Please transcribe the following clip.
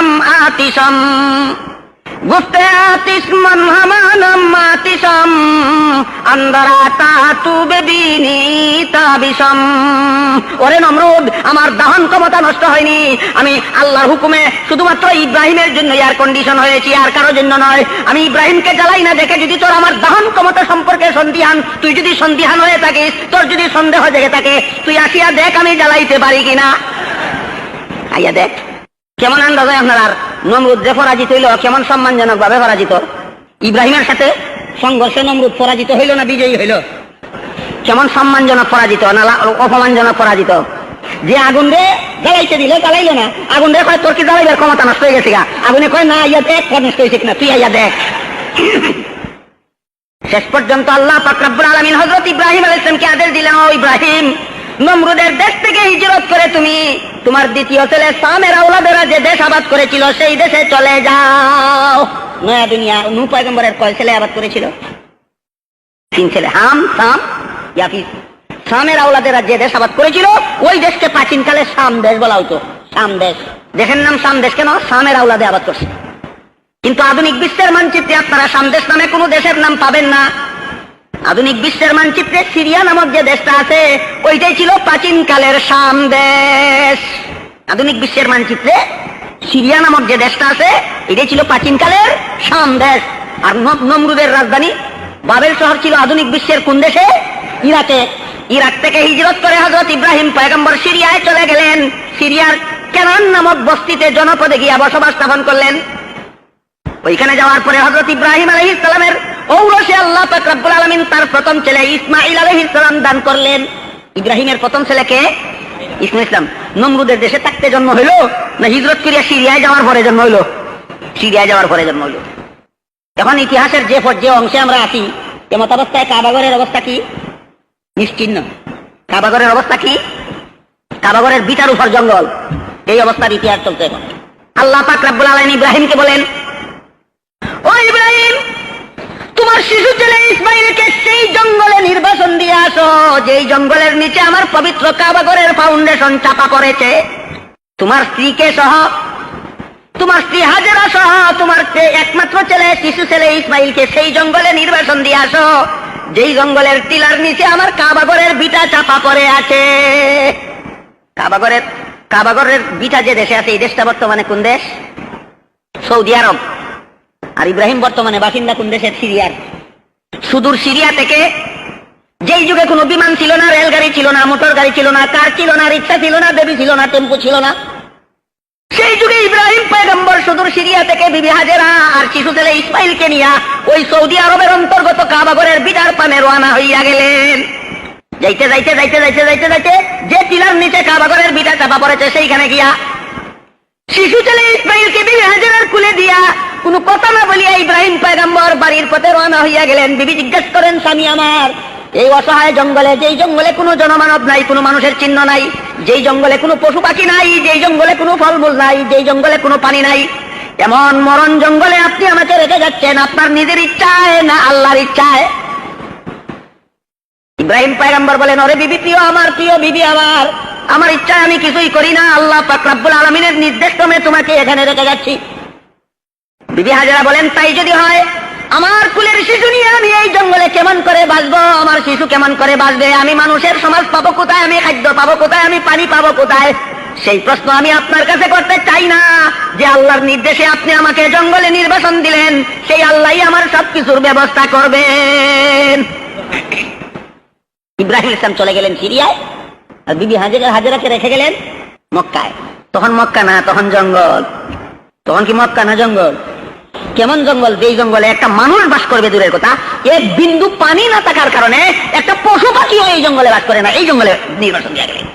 হামানাম আতিশাম গুফতে আতিশ মান হামানাম আতিশাম আন্দারা তাতু বেবিনি তাবিশাম। ওরে নমরুদ, আমার দহন ক্ষমতা নষ্ট হয়নি। আমি আল্লাহর হুকুমে শুধুমাত্র ইব্রাহিমের জন্য এয়ার কন্ডিশন হয়েছি, আর কারোর জন্য নয়। আমি ইব্রাহিমকে জ্বালাই না দেখে যদি তোর আমার দহন ক্ষমতা সম্পর্কে সন্দিহান, তুই যদি সন্দিহান হয়ে থাকিস, তোর যদি সন্দেহ জেগে থাকে, তুই আসিয়া দেখ আমি জ্বালাইতে পারি কিনা। আইয়া দেখ কেমন আন্দাজ হয় আপনার। আর নমরুদ যে পরাজিত হইল, কেমন সম্মানজনক ভাবে পরাজিত। ইব্রাহিমের সাথে সংঘর্ষে নমরুদ পরাজিত হইল না বিজয়ী হইল? কেমন সম্মানজনক পরাজিত না অপমানজনক পরাজিত। যে আগুন রে জ্বালাইতে দিল, জ্বালাইল না। আগুন রে কয় তোর কি জ্বালাইবার ক্ষমতা নষ্ট হয়ে গেছে গা? আগুনে কয় না, আইয়া দেখ নষ্ট হয়েছে কিনা, তুই আইয়া দেখ। শেষ পর্যন্ত আল্লাহ পাক রব্বুল আলামিন হযরত ইব্রাহিম আলাইহিস সালামকে আদেশ দিলেন, ও ইব্রাহিম, নমরুদের দেশ থেকে হিজরত করে তুমি তোমার দ্বিতীয় ছেলে সামের আওলাদেরা যে দেশ আবাদ করেছিল সেই দেশে চলে যাও। নয়া দুনিয়া। নূহ পয়গম্বরের কয় ছেলে আবাদ করেছিল? 3 ছেলে, হাম, সাম, ইয়াফিস। সামের আওলাদেরা যে দেশ আবাদ করেছিল ওই দেশকে প্রাচীনকালে সাম দেশ বলা হতো। সাম দেশ। দেশের নাম সাম দেশ কেন? সামের আওলাদে আবাদ করছে। কিন্তু আধুনিক বিশ্বের মানচিত্রে আপনারা সাম দেশ নামে কোনো দেশের নাম পাবেন না। আধুনিক বিশ্বের মানচিত্রে সিরিয়া নামক যে দেশটা আছে ওইটাই ছিল প্রাচীনকালের সাম দেশ। আধুনিক বিশ্বের মানচিত্রে সিরিয়া নামক যে দেশটা আছে এটাই ছিল প্রাচীনকালের সাম দেশ। আর নমরুদের রাজধানী বাবেল শহর ছিল আধুনিক বিশ্বের কোন দেশে? ইরাকে। ইরাক থেকে হিজরত করে হযরত ইব্রাহিম পয়গম্বর সিরিয়ায় চলে গেলেন। সিরিয়ার কেনান নামক বস্তিতে জনপদে গিয়া বসবাস স্থাপন করলেন। ওইখানে যাওয়ার পরে হযরত ইব্রাহিম আলাইহিস সালামের ঔরসে আল্লাহ পাক রব্বুল আলামিন তার প্রথম ছেলে ইসমাঈল আলাইহিস সালাম দান করলেন। ইব্রাহিমের প্রথম ছেলেকে ইসমাঈল ইসলাম নমরুদের দেশে থাকতে জন্ম হইল না হিজরত করিয়া সিরিয়ায় যাওয়ার পরে জন্ম হইল? সিরিয়ায় যাওয়ার পরে জন্ম হইল। এখন ইতিহাসের যে অংশে আমরা আছি, এমত অবস্থায় কাবাগরের অবস্থা কি? নিশ্চিহ্ন। কাবাগরের অবস্থা কি? কাবাগরের বিটার উপর জঙ্গল। এই অবস্থার ইতিহাস চলছে এখন। আল্লাহ পাক রব্বুল আলামিন ইব্রাহিমকে বলেন, ও ইব্রাহিম, তোমার শিশু ছেলে ইসমাঈলকে সেই জঙ্গলে নির্বাসন দিয়ে আসো যেই জঙ্গলের নিচে আমার পবিত্র কাবাগরের ফাউন্ডেশন চাপা পড়েছে। তোমার স্ত্রীকে সহ, তোমার স্ত্রী হাজেরা সহ তোমার একমাত্র ছেলে শিশু ছেলে ইসমাঈলকে সেই জঙ্গলে নির্বাসন দিয়ে আসো যেই জঙ্গলের টিলার নিচে আমার কাবাগরের বিটা চাপা পড়ে আছে। কাবাগরের বিটা যে দেশে আছে এই দেশটা বর্তমানে কোন দেশ? সৌদি আরব। আর ইব্রাহিম বর্তমানে বাসিন্দা কোন দেশের? সিরিয়ার। সুদূর সিরিয়া থেকে, যেই যুগে কোনো বিমান ছিল না, রেলগাড়ি ছিল না, মোটর গাড়ি ছিল না, কার ছিল না, রিক্সা ছিল না, বেবি ছিল না, টেম্পো ছিল না, সেই যুগে ইব্রাহিম পয়গম্বর সুদূর সিরিয়া থেকে বিবি হাজেরা আর শিশু ছেলে ইসমাঈলকে নিয়া ওই সৌদি আরবের অন্তর্গত কাবাগরের বিটার পানে রওনা হইয়া গেলেন। যাইতে যাইতে যাইতে যাইতে যাইতে যাইতে যে টিলার নিচে কাবাগরের বিটা চাপা পড়েছে সেইখানে গিয়া শিশু ছেলে ইসমাঈলকে বিবি হাজেরার কুলে দিয়া কোনো কথা না বলিয়া ইব্রাহিম পয়গম্বর বাড়ির পথে রওনা হইয়া গেলেন। বিবি জিজ্ঞেস করেন, স্বামী আমার, এই অসহায় জঙ্গলে, যেই জঙ্গলে কোনো জনমানব নাই, কোনো মানুষের চিহ্ন নাই, যেই জঙ্গলে কোনো পশু পাখি নাই, যেই জঙ্গলে কোনো ফলমূল নাই, যেই জঙ্গলে কোনো পানি নাই, এমন মরণ জঙ্গলে আপনি আমাকে রেখে যাচ্ছেন আপনার নিজের ইচ্ছায় না আল্লাহর ইচ্ছায়? ইব্রাহিম পয়গম্বর বলেন, ওরে বিবি, প্রিয় আমার, প্রিয় বিবি আমার ইচ্ছায় আমি কিছুই করি না, আল্লাহ পাক রব্বুল আলামিনের নির্দেশ ক্রমে তোমাকে এখানে রেখে যাচ্ছি। বিবি হাজেরা বলেন, তাই যদি হয় আমার কুলের শিশু নিয়ে আমি এই জঙ্গলে কেমন করে বাঁচবো? আমার শিশু কেমন করে বাঁচবে? আমি মানুষের সমাজ পাবো কোথায়? আমি খাদ্য পাবো কোথায়? আমি পানি পাবো কোথায়? সেই প্রশ্ন আমি আপনার কাছে করতে চাই না। যে আল্লাহর নির্দেশে আপনি আমাকে জঙ্গলে নির্বাসন দিলেন, সেই আল্লাহই আমার সবকিছুর ব্যবস্থা করবেন। ইব্রাহিম ইসলাম চলে গেলেন সিরিয়ায়, আর বিবি হাজেরাকে রেখে গেলেন মক্কায়। তখন মক্কা না, তখন জঙ্গল। তখন কি মক্কা না জঙ্গল? কেমন জঙ্গল? যেই জঙ্গলে একটা মানুষ বাস করবে দূরের কথা, এক বিন্দু পানি না থাকার কারণে একটা পশু পাখিও এই জঙ্গলে বাস করে না। এই জঙ্গলে নির্বাসন দেওয়া গেলেন।